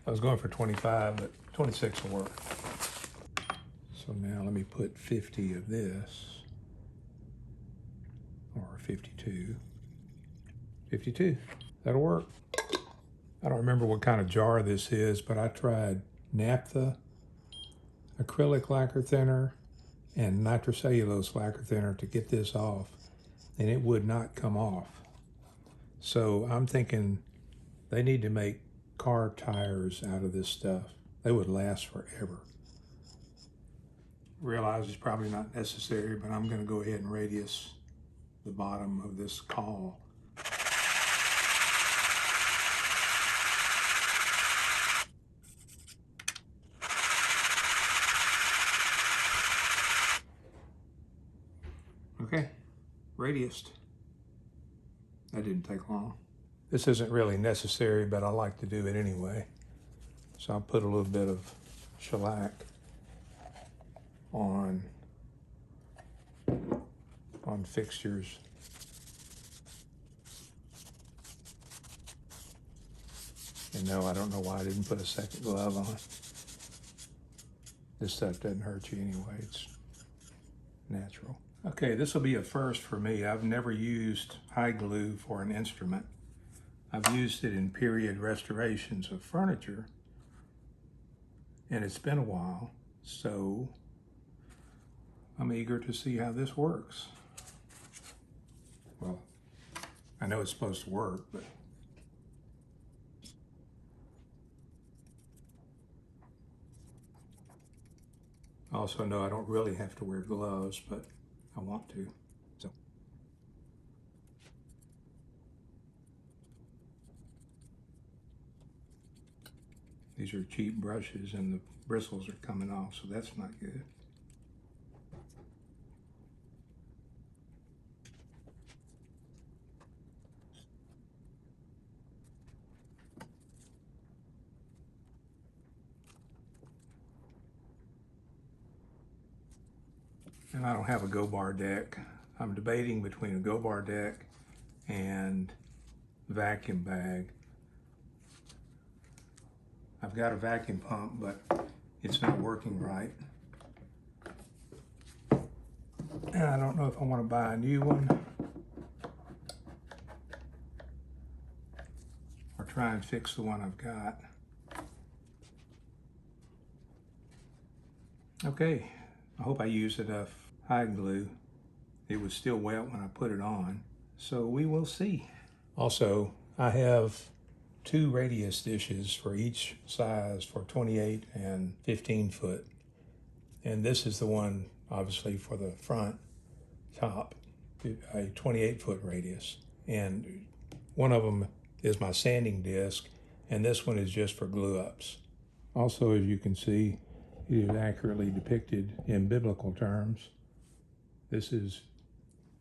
I was going for 25, but 26 will work. So now let me put 50 of this, or 52. 52, that'll work. I don't remember what kind of jar this is, but I tried naphtha, acrylic lacquer thinner, and nitrocellulose lacquer thinner to get this off, and it would not come off. So I'm thinking they need to make car tires out of this stuff. They would last forever. Realize it's probably not necessary, but I'm gonna go ahead and radius the bottom of this caul. Okay, radiused. That didn't take long. This isn't really necessary, but I like to do it anyway. So I'll put a little bit of shellac on fixtures. And no, I don't know why I didn't put a second glove on. This stuff doesn't hurt you anyway, it's natural. Okay, this will be a first for me. I've never used hide glue for an instrument. I've used it in period restorations of furniture, and it's been a while, so I'm eager to see how this works. Well, I know it's supposed to work, but I also know I don't really have to wear gloves, but I want to, so. These are cheap brushes and the bristles are coming off, so that's not good. And I don't have a Go-Bar deck. I'm debating between a Go-Bar deck and vacuum bag. I've got a vacuum pump, but it's not working right. And I don't know if I want to buy a new one or try and fix the one I've got. Okay, I hope I used enough hide glue. It was still wet when I put it on, so we will see. Also, I have 2 radius dishes for each size for 28 and 15 foot. And this is the one, obviously, for the front top, a 28 foot radius. And one of them is my sanding disc, and this one is just for glue ups. Also, as you can see, it is accurately depicted in biblical terms. This is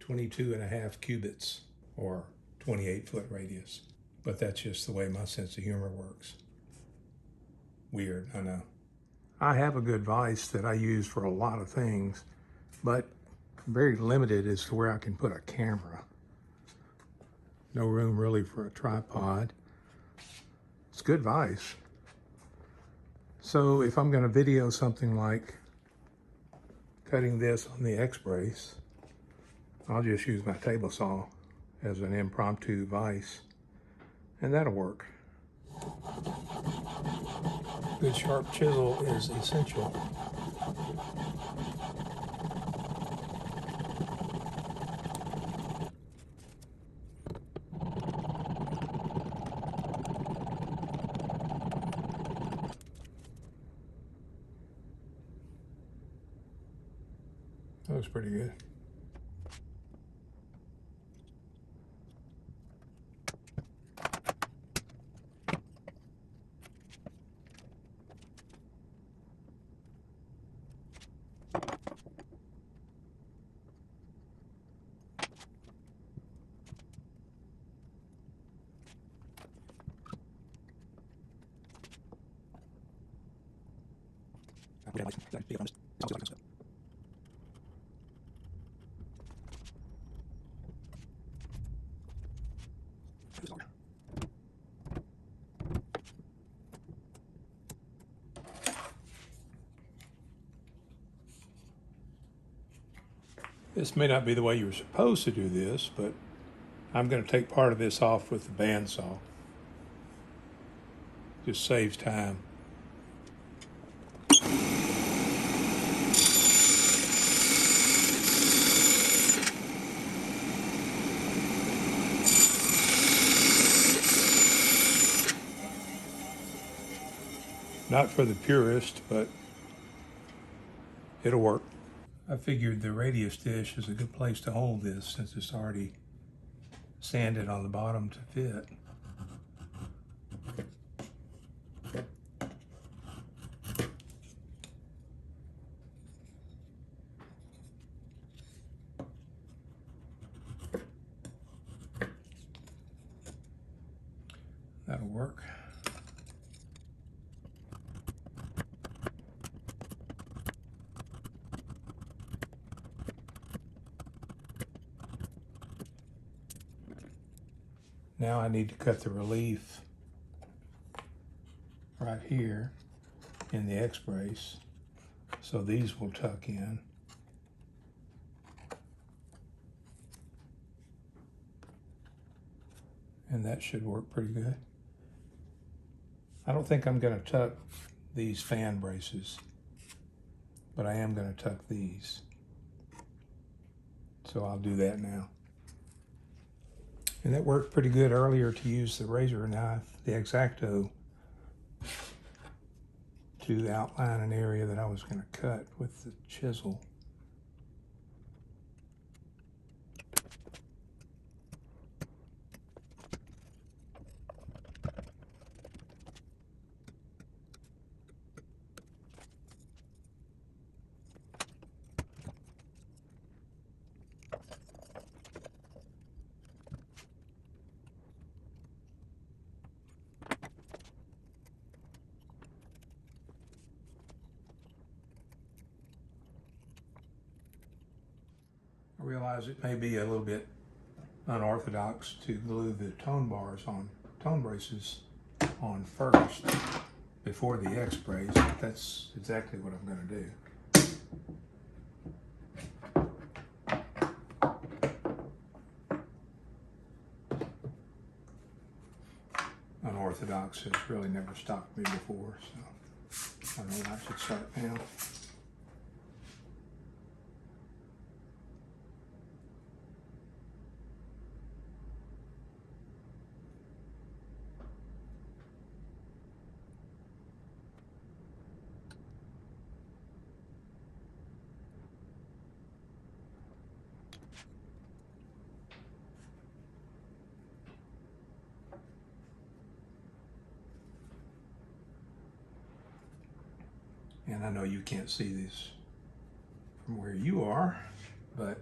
22.5 cubits, or 28 foot radius. But that's just the way my sense of humor works. Weird, I know. I have a good vise that I use for a lot of things, but very limited as to where I can put a camera. No room really for a tripod. It's a good vise. So if I'm gonna video something like cutting this on the X-Brace, I'll just use my table saw as an impromptu vise, and that'll work. Good sharp chisel is essential. That looks pretty good. This may not be the way you were supposed to do this, but I'm going to take part of this off with the bandsaw. Just saves time. Not for the purist, but it'll work. I figured the radius dish is a good place to hold this since it's already sanded on the bottom to fit. That'll work. Now I need to cut the relief right here in the X-brace, so these will tuck in. And that should work pretty good. I don't think I'm going to tuck these fan braces, but I am going to tuck these. So I'll do that now. And that worked pretty good earlier to use the razor knife, the X-Acto, to outline an area that I was going to cut with the chisel. I realize it may be a little bit unorthodox to glue the tone bars on tone braces on first before the X-brace, but that's exactly what I'm going to do. Unorthodox has really never stopped me before, so I don't know, I should start now. And I know you can't see this from where you are, but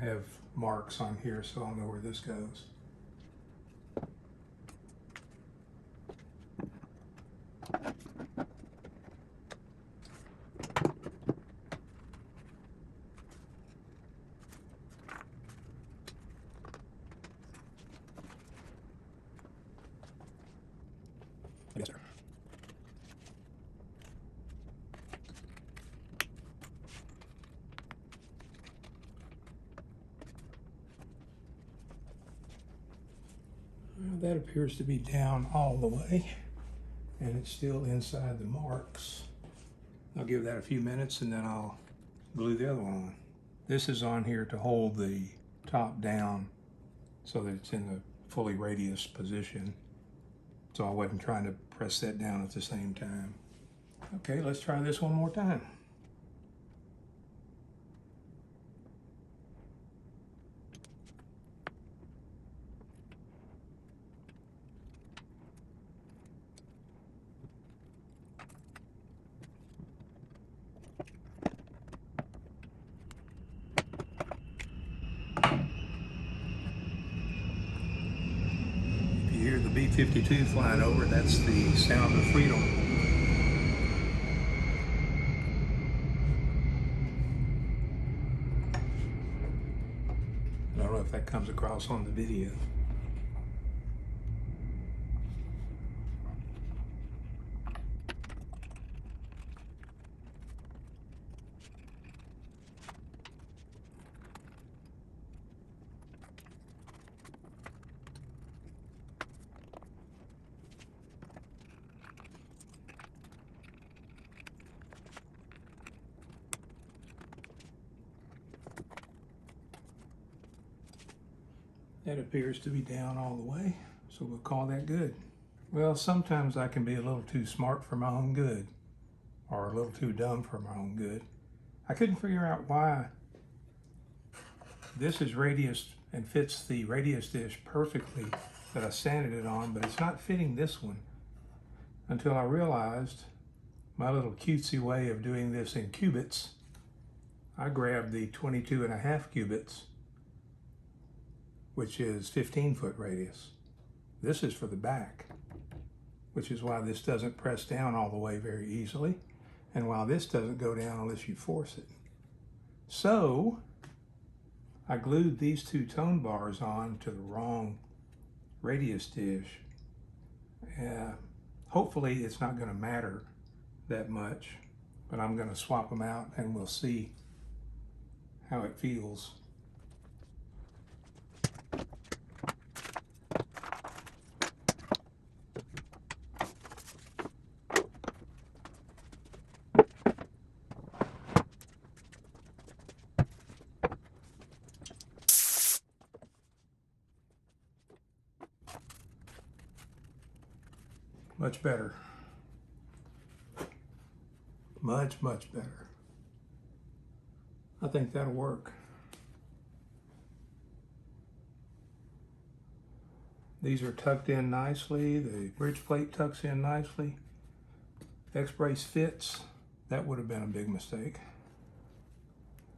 I have marks on here so I'll know where this goes. Yes, sir. Well, that appears to be down all the way, and it's still inside the marks. I'll give that a few minutes and then I'll glue the other one on. This is on here to hold the top down so that it's in the fully radius position. So I wasn't trying to press that down at the same time. Okay, let's try this one more time. If you hear the B-52 flying over, that's the sound of freedom. I don't know if that comes across on the video. That appears to be down all the way, so we'll call that good. Well, sometimes I can be a little too smart for my own good, or a little too dumb for my own good. I couldn't figure out why this is radius and fits the radius dish perfectly that I sanded it on, but it's not fitting this one, until I realized my little cutesy way of doing this in cubits. I grabbed the 22.5 cubits, which is 15-foot radius. This is for the back, which is why this doesn't press down all the way very easily, and why this doesn't go down unless you force it. So I glued these two tone bars on to the wrong radius dish. Hopefully it's not going to matter that much, but I'm going to swap them out and we'll see how it feels. Much better. Much better. I think that'll work. These are tucked in nicely. The bridge plate tucks in nicely. X-brace fits. That would have been a big mistake.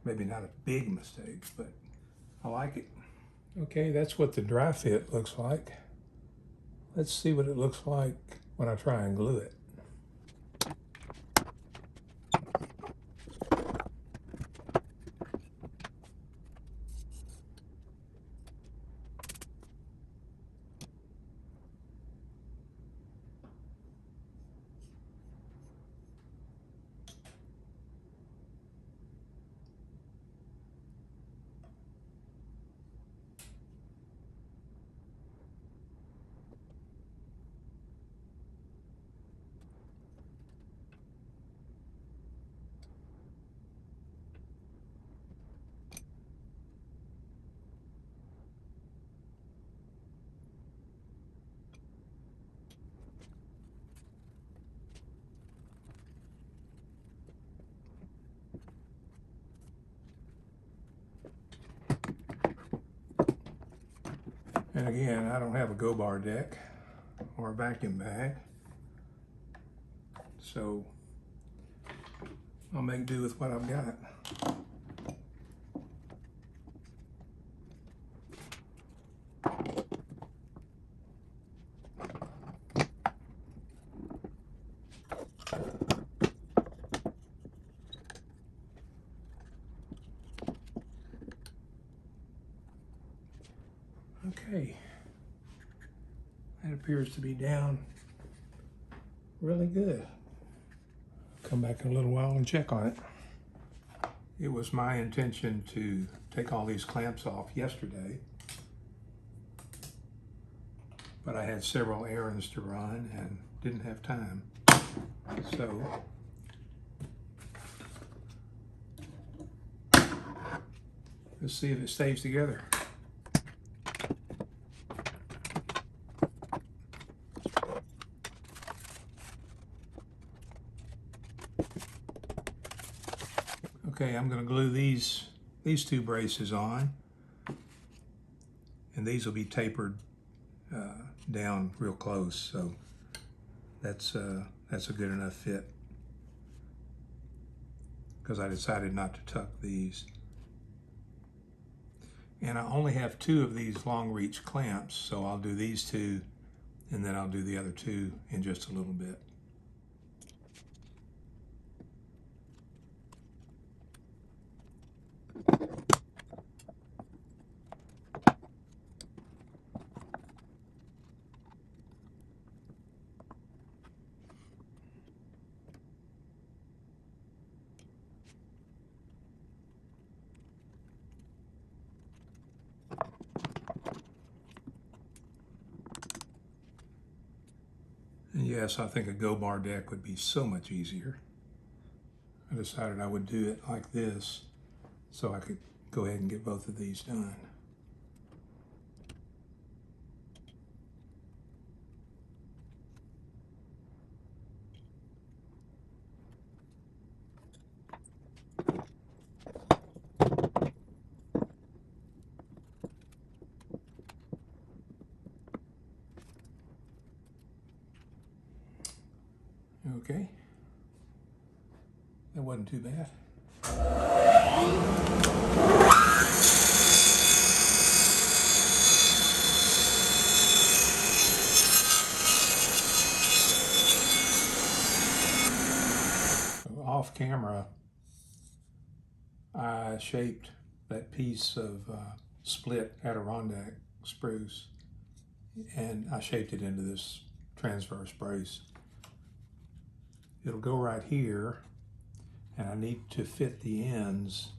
Maybe not a big mistake, but I like it. Okay, that's what the dry fit looks like. Let's see what it looks like when I try and glue it. And again, I don't have a go-bar deck or a vacuum bag, so I'll make do with what I've got. Okay, that appears to be down really good. Come back in a little while and check on it. It was my intention to take all these clamps off yesterday, but I had several errands to run and didn't have time. So let's see if it stays together. Okay, I'm going to glue these two braces on, and these will be tapered down real close, so that's a good enough fit, because I decided not to tuck these. And I only have two of these long reach clamps, so I'll do these two and then I'll do the other two in just a little bit. And yes, I think a go-bar deck would be so much easier. I decided I would do it like this so I could go ahead and get both of these done. Okay, that wasn't too bad. Off camera, I shaped that piece of split Adirondack spruce, and I shaped it into this transverse brace. It'll go right here, and I need to fit the ends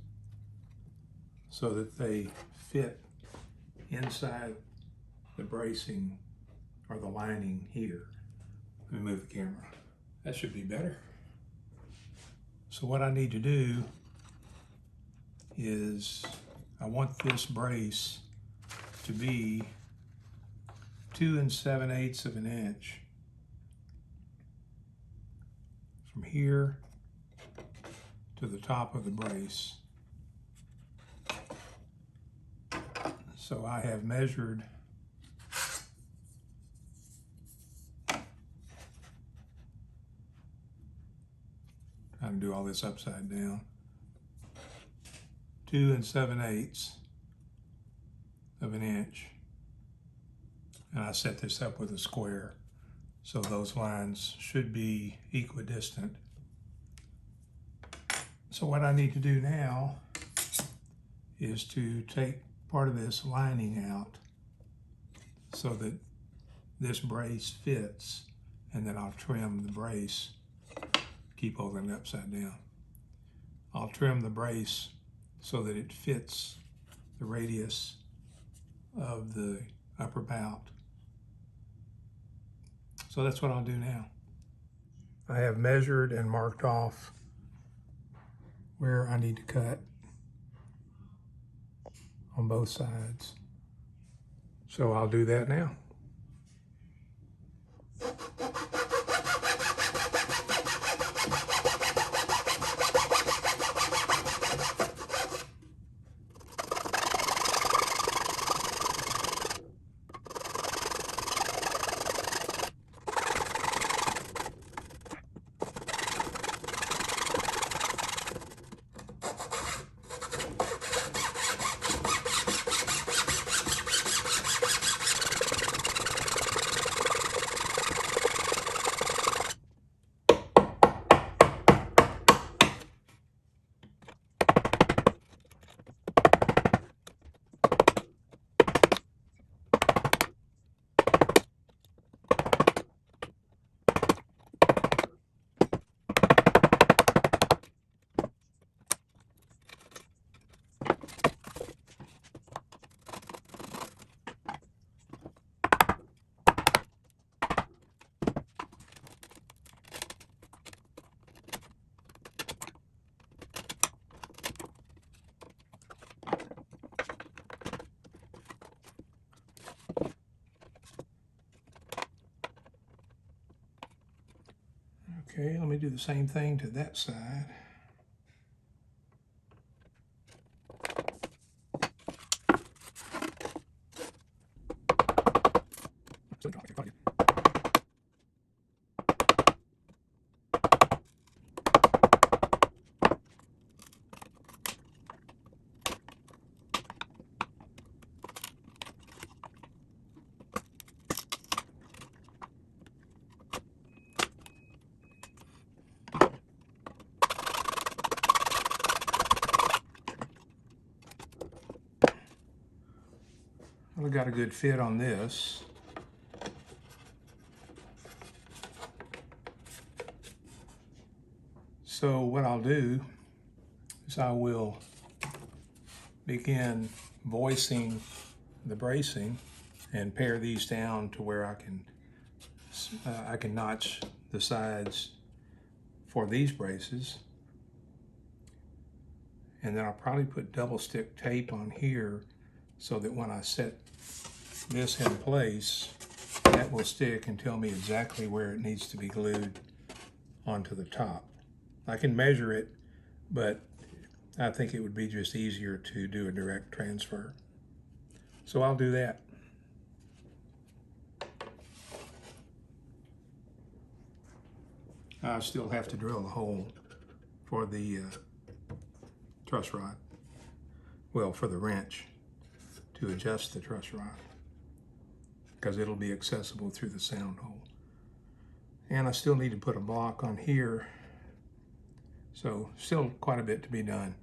so that they fit inside the bracing or the lining here. Let me move the camera. That should be better. So what I need to do is I want this brace to be 2 7/8 of an inch from here to the top of the brace. So I have measured I can do all this upside down. 2 7/8 of an inch. And I set this up with a square. So those lines should be equidistant. So what I need to do now is to take part of this lining out so that this brace fits, and then I'll trim the brace. Keep holding it upside down. I'll trim the brace so that it fits the radius of the upper bout. So that's what I'll do now. I have measured and marked off where I need to cut on both sides. So I'll do that now. Okay, let me do the same thing to that side. Well, I got a good fit on this. So what I'll do is I will begin voicing the bracing and pare these down to where I can notch the sides for these braces. And then I'll probably put double stick tape on here so that when I set this in place, that will stick and tell me exactly where it needs to be glued onto the top. I can measure it, but I think it would be just easier to do a direct transfer. So I'll do that. I still have to drill a hole for the truss rod. Well, for the wrench to adjust the truss rod, because it'll be accessible through the sound hole. And I still need to put a block on here, so still quite a bit to be done.